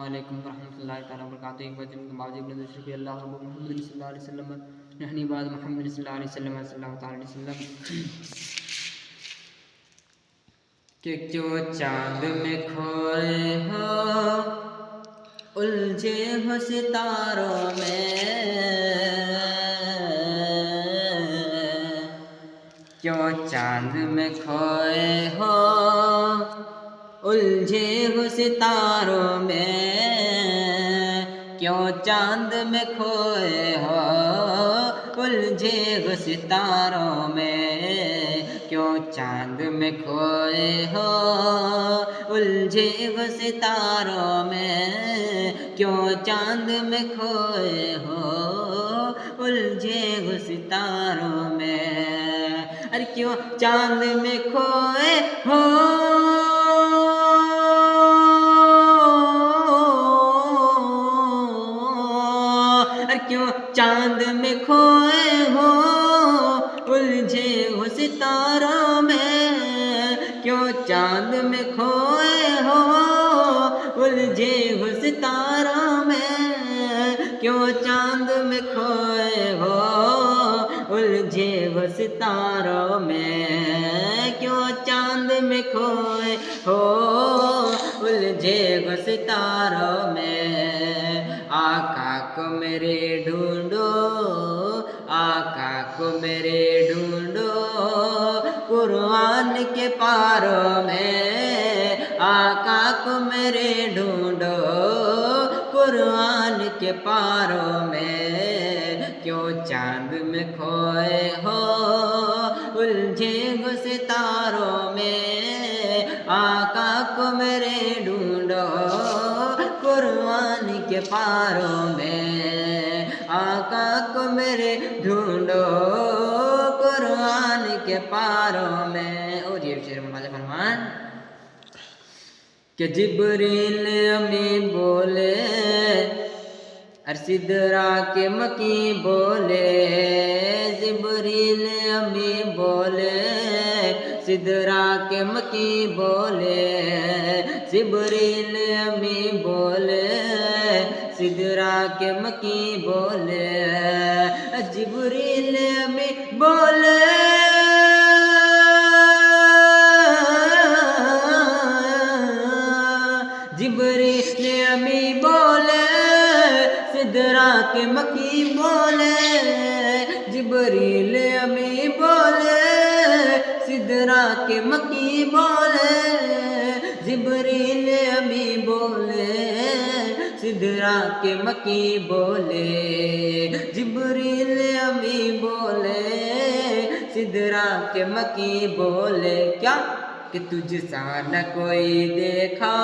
علیکم ورحمۃ اللہ تعالیٰ وبرکاتہ. ایک بار باوجود بلند شکریہ اللہ محمد صلی اللہ علیہ وسلم نحنی بعد محمد صلی اللہ علیہ وسلم صلی اللہ تعالیٰ علیہ وسلم کہ جو چاند میں کھوئے ہو الجھے ہو ستاروں میں، کیوں چاند میں کھوئے ہو الجھے ہو ستاروں میں، کیوں چاند میں کھوئے ہو الجھے ہو ستاروں میں، کیوں چاند میں کھوئے ہو الجھے ہو ستاروں میں، کیوں چاند میں کھوئے ہو الجھے ہو ستاروں میں، ارے کیوں چاند میں کھوئے ہو کیوں چاند میں کھوئے ہو الجھے ہو ستاروں میں، کیوں چاند میں کھوئے ہو الجھے ہو ستاروں میں، کیوں چاند میں کھوئے ہو الجھے ہو ستاروں میں، کیوں چاند میں کھوئے ہو الجھے ہو ستاروں میں، آقا کو میرے ڈھونڈو، آقا کو میرے ڈھونڈو قرآن کے پاروں میں، آقا کو میرے ڈھونڈو قرآن کے پاروں میں، کیوں چاند میں کھوئے ہو الجھے ہو ستاروں میں، آقا کو میرے ڈھونڈو قرآن کے پاروں میں، آقا کو میرے ڈھونڈو قرآن کے پاروں میں. اور یہ شعر ماجد فرمان کہ جبریل امی بولے سدرا کے مکی بولے، جبریل امی بولے سدرا کے مکی بولے، جبریل امی بولے سدرا کے مکی بولے، جبریل امی بولے جبریل امی بولے سدرا کے مکی بولے، جبریل امی بولے سدرا کے مکی بولے، جبریل امی بولے سدرا کے مکی بولے، جبریل امی بولے سدرا کے مکی بولے، کیا کہ تجھ سا نہ کوئی دیکھا،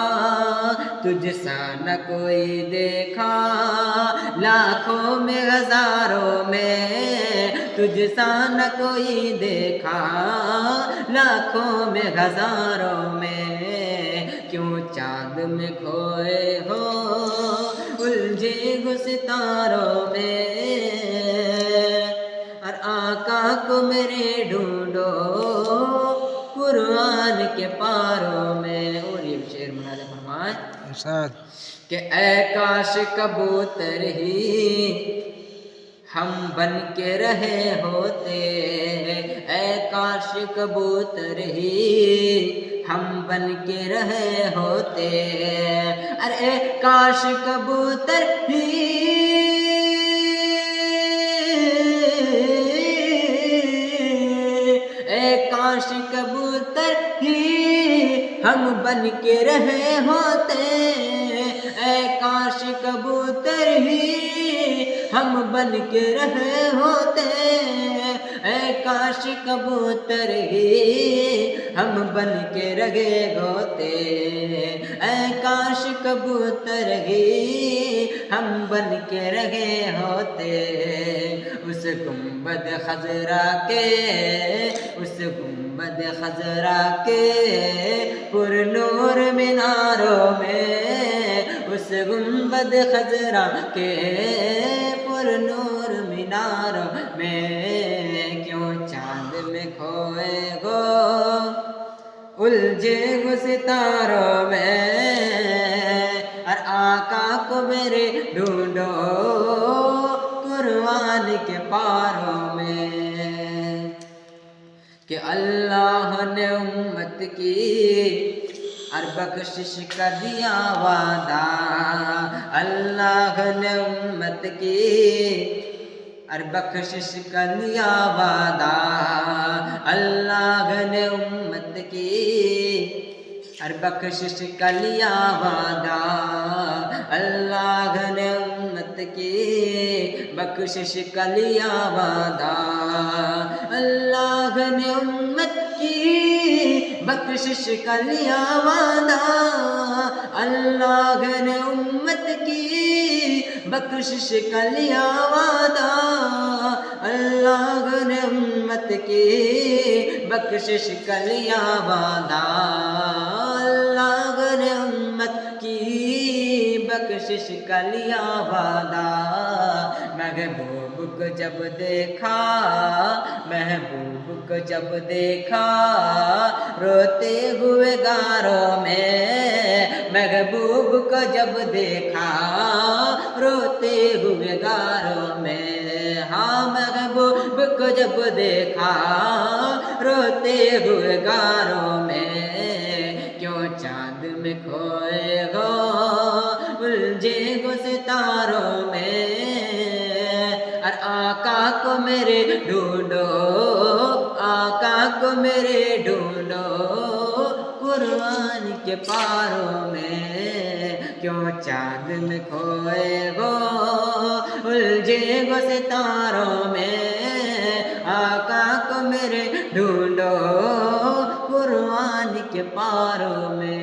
تجھ سا نہ کوئی دیکھا لاکھوں میں ہزاروں میں، تجھ سا نہ کوئی دیکھا لاکھوں میں ہزاروں میں، کیوں چاند میں کھوئے ہو الجھے ہو ستاروں میں، اور آقا کو میرے ڈھونڈو قرآن کے پاروں میں. اور یہ شعر مناظر فرمائے کہ اے کاش کبوتر ہی ہم بن کے رہے ہوتے، اے کاش کبوتر ہی ہم بن کے رہے ہوتے، ارے اے کاش کبوتر ہی کاش کبوتر ہی ہم بن کے رہے ہوتے، اے کاش کبوتر ہی ہم بن کے رہے ہوتے، اے کاش کبوتر ہی ہم بن کے رہے ہوتے، اے کاش کبوتر ہی ہم بن کے رہے ہوتے، اس گنبد خضرا کے، اس گنبد خضرا کے پر نور میناروں میں، اس گنبد خضرا کے پر نور میناروں میں، کیوں چاند میں کھوئے ہو الجھے ہو ستاروں میں، اور آقا کو میرے ڈھونڈو قرآن کے پاروں میں، کہ اللہ نے امت کی اور بخشش کا دیا وعدہ، اللہ نے امت کی اور بخشش کا دیا وعدہ، اللہ نے امت کی اور بخشش کا لیا وعدہ، اللہ نے امت کی بخشش کا لیا وعدہ، اللہ نے امت کی بخشش کا لیا وعدہ، اللہ نے امت کی بخشش کا لیا وعدہ، اللہ نے امت کی بخشش کا لیا وعدہ، اللہ نے امت کی بخشش کا لیا وعدہ، محبوب کو جب دیکھا، محبوب کو جب دیکھا روتے ہوئے غاروں میں، محبوب کو جب دیکھا روتے ہوئے غاروں میں، ہاں محبوب کو جب دیکھا روتے ہوئے غاروں میں، کیوں چاند میں کھوئے ہو الجھے ہو ستاروں میں، اور آقا کو میرے ڈھونڈو، آقا کو میرے ڈھونڈو قرآن کے پاروں میں، کیوں چاند میں کھوئے ہو الجھے ہو ستاروں میں، آقا کو میرے ڈھونڈو قرآن کے پاروں میں۔